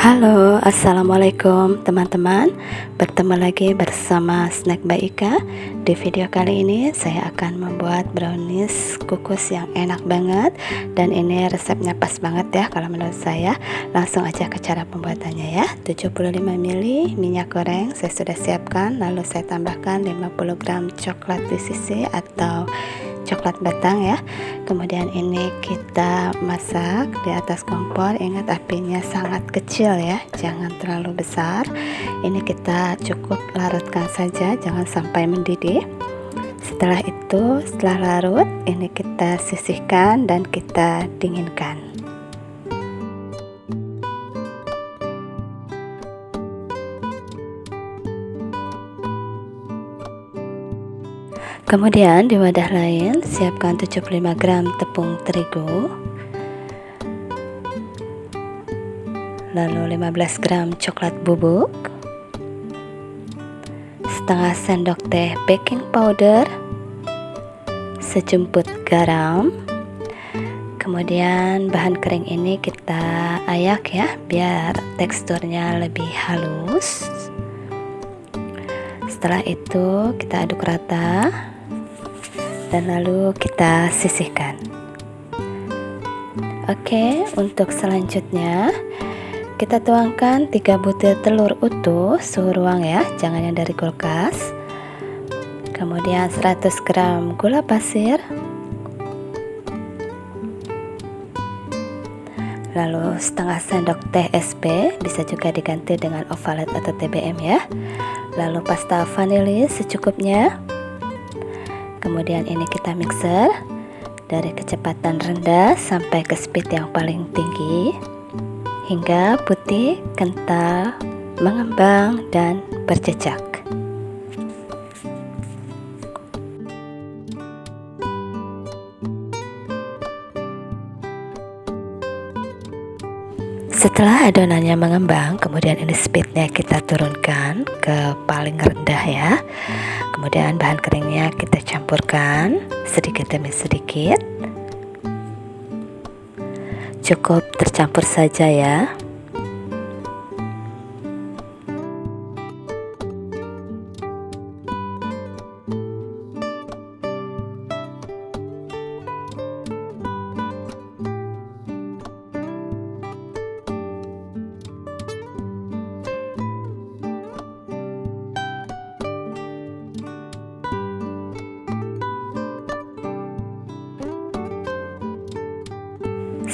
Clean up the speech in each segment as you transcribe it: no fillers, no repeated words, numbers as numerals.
Halo, assalamualaikum teman-teman. Bertemu lagi bersama Snack by Ika. Di video kali ini saya akan membuat brownies kukus yang enak banget. Dan ini resepnya pas banget ya kalau menurut saya. Langsung aja ke cara pembuatannya ya. 75 ml minyak goreng saya sudah siapkan. Lalu saya tambahkan 50 gram coklat DCC atau coklat batang ya. Kemudian ini kita masak di atas kompor. Ingat apinya sangat kecil ya, jangan terlalu besar. Ini kita cukup larutkan saja, jangan sampai mendidih. Setelah itu, setelah larut, ini kita sisihkan dan kita dinginkan. Kemudian di wadah lain siapkan 75 gram tepung terigu, lalu 15 gram coklat bubuk, setengah sendok teh baking powder, sejumput garam. Kemudian bahan kering ini kita ayak ya biar teksturnya lebih halus. Setelah itu kita aduk rata dan lalu kita sisihkan. Oke, untuk selanjutnya kita tuangkan 3 butir telur utuh suhu ruang ya, jangan yang dari kulkas. Kemudian 100 gram gula pasir, lalu setengah sendok teh SP, bisa juga diganti dengan ovalet atau TBM ya. Lalu pasta vanili secukupnya. Kemudian ini kita mixer dari kecepatan rendah sampai ke speed yang paling tinggi hingga putih, kental, mengembang dan berjejak. Setelah adonannya mengembang, kemudian ini speednya kita turunkan ke paling rendah ya. Kemudian bahan keringnya kita campurkan sedikit demi sedikit. Cukup tercampur saja ya.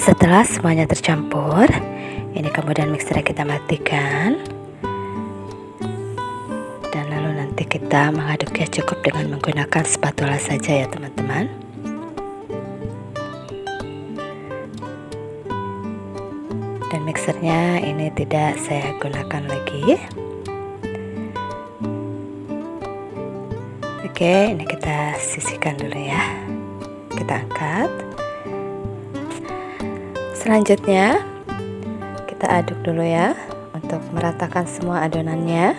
Setelah semuanya tercampur, ini kemudian mixernya kita matikan. Dan lalu nanti kita mengaduknya cukup dengan menggunakan spatula saja ya teman-teman. Dan mixernya ini tidak saya gunakan lagi. Oke, ini kita sisihkan dulu ya. Kita angkat. Selanjutnya kita aduk dulu ya untuk meratakan semua adonannya.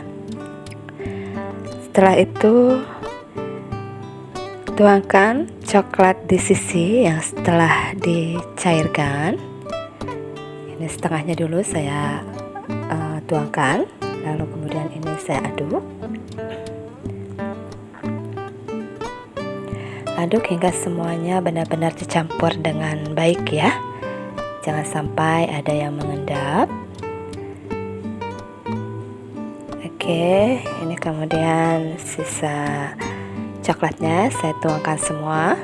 Setelah itu tuangkan coklat DCC yang setelah dicairkan. Ini setengahnya dulu saya tuangkan, lalu kemudian ini saya aduk. Aduk hingga semuanya benar-benar dicampur dengan baik ya. Jangan sampai ada yang mengendap. Oke, ini kemudian sisa coklatnya saya tuangkan semua.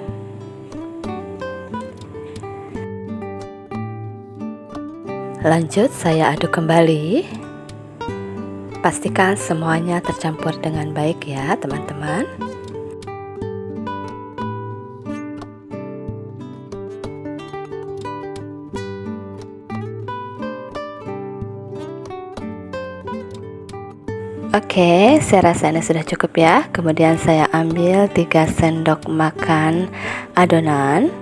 Lanjut saya aduk kembali. Pastikan semuanya tercampur dengan baik ya teman-teman. Oke, saya rasa ini sudah cukup ya. Kemudian saya ambil 3 sendok makan adonan.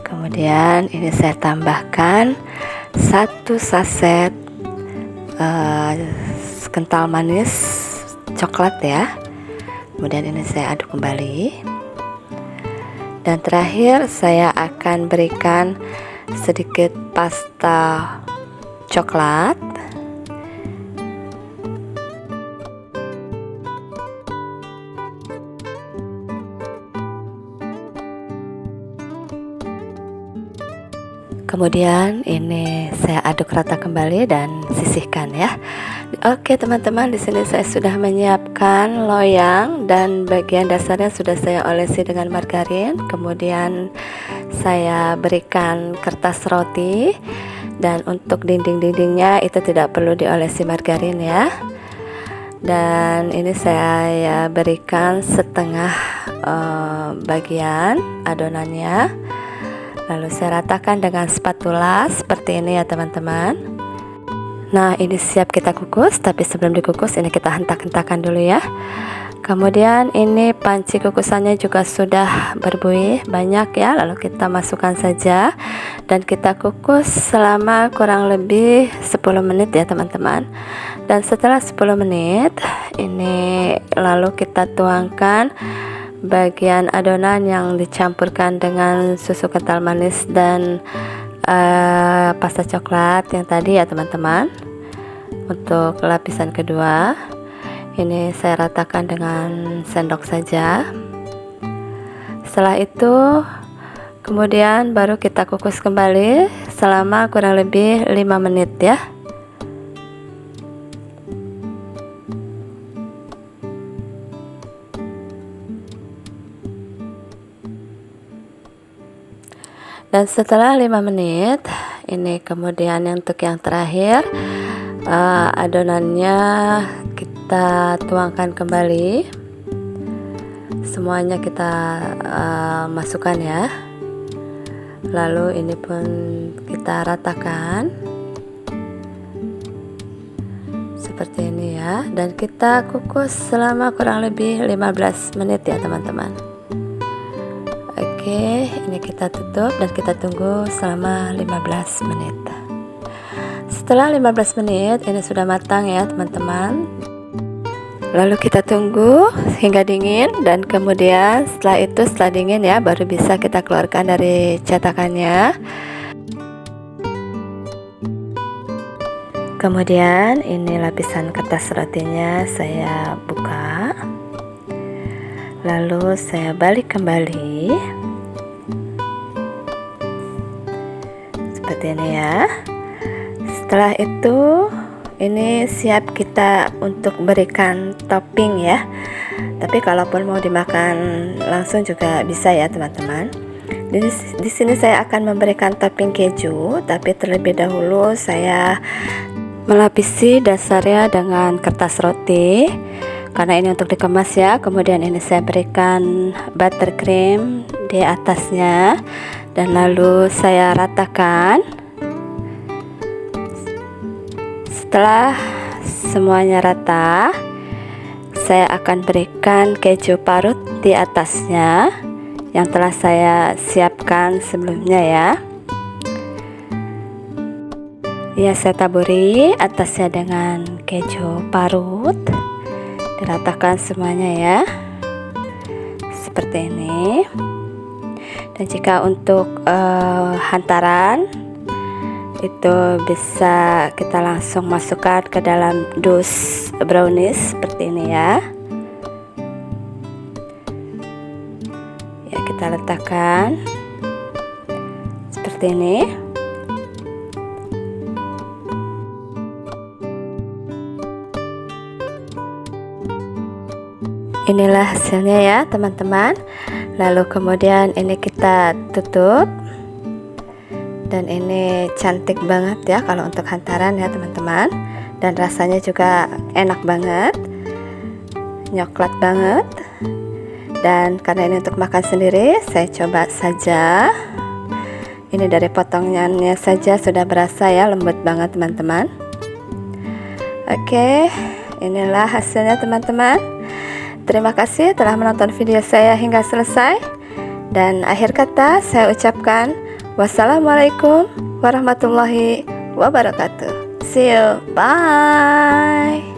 Kemudian ini saya tambahkan 1 saset kental manis coklat ya. Kemudian ini saya aduk kembali. Dan terakhir saya akan berikan sedikit pasta coklat. Kemudian ini saya aduk rata kembali dan sisihkan ya. Oke teman-teman, di sini saya sudah menyiapkan loyang dan bagian dasarnya sudah saya olesi dengan margarin. Kemudian saya berikan kertas roti, dan untuk dinding-dindingnya itu tidak perlu diolesi margarin ya. Dan ini saya berikan setengah bagian adonannya. Lalu saya ratakan dengan spatula seperti ini ya teman-teman. Nah, ini siap kita kukus, tapi sebelum dikukus ini kita hentak-hentakan dulu ya. Kemudian ini panci kukusannya juga sudah berbuih banyak ya. Lalu kita masukkan saja dan kita kukus selama kurang lebih 10 menit ya teman-teman. Dan setelah 10 menit ini lalu kita tuangkan bagian adonan yang dicampurkan dengan susu kental manis dan pasta coklat yang tadi ya teman-teman. Untuk lapisan kedua ini saya ratakan dengan sendok saja. Setelah itu kemudian baru kita kukus kembali selama kurang lebih 5 menit ya. Dan setelah 5 menit ini kemudian untuk yang terakhir adonannya kita tuangkan kembali, semuanya kita masukkan ya. Lalu ini pun kita ratakan seperti ini ya, dan kita kukus selama kurang lebih 15 menit ya teman-teman. Oke, ini kita tutup dan kita tunggu selama 15 menit. Setelah 15 menit ini sudah matang ya teman-teman. Lalu kita tunggu hingga dingin, dan kemudian setelah dingin ya baru bisa kita keluarkan dari cetakannya. Kemudian ini lapisan kertas rotinya saya buka. Lalu saya balik kembali seperti ini ya. Setelah itu ini siap kita untuk berikan topping ya. Tapi kalaupun mau dimakan langsung juga bisa ya teman-teman. Di sini saya akan memberikan topping keju, tapi terlebih dahulu saya melapisi dasarnya dengan kertas roti karena ini untuk dikemas ya. Kemudian ini saya berikan buttercream di atasnya dan lalu saya ratakan. Setelah semuanya rata, saya akan berikan keju parut di atasnya yang telah saya siapkan sebelumnya ya. Ya, saya taburi atasnya dengan keju parut, diratakan semuanya ya, seperti ini. Dan jika untuk hantaran itu bisa kita langsung masukkan ke dalam dus brownies seperti ini ya. Ya, kita letakkan seperti ini. Inilah hasilnya ya teman-teman. Lalu kemudian ini kita tutup. Dan ini cantik banget ya kalau untuk hantaran ya teman-teman. Dan rasanya juga enak banget, nyoklat banget. Dan karena ini untuk makan sendiri, saya coba saja. Ini dari potongannya saja sudah berasa ya, lembut banget teman-teman. Oke, inilah hasilnya teman-teman. Terima kasih telah menonton video saya hingga selesai. Dan akhir kata saya ucapkan wassalamualaikum warahmatullahi wabarakatuh. See you, bye.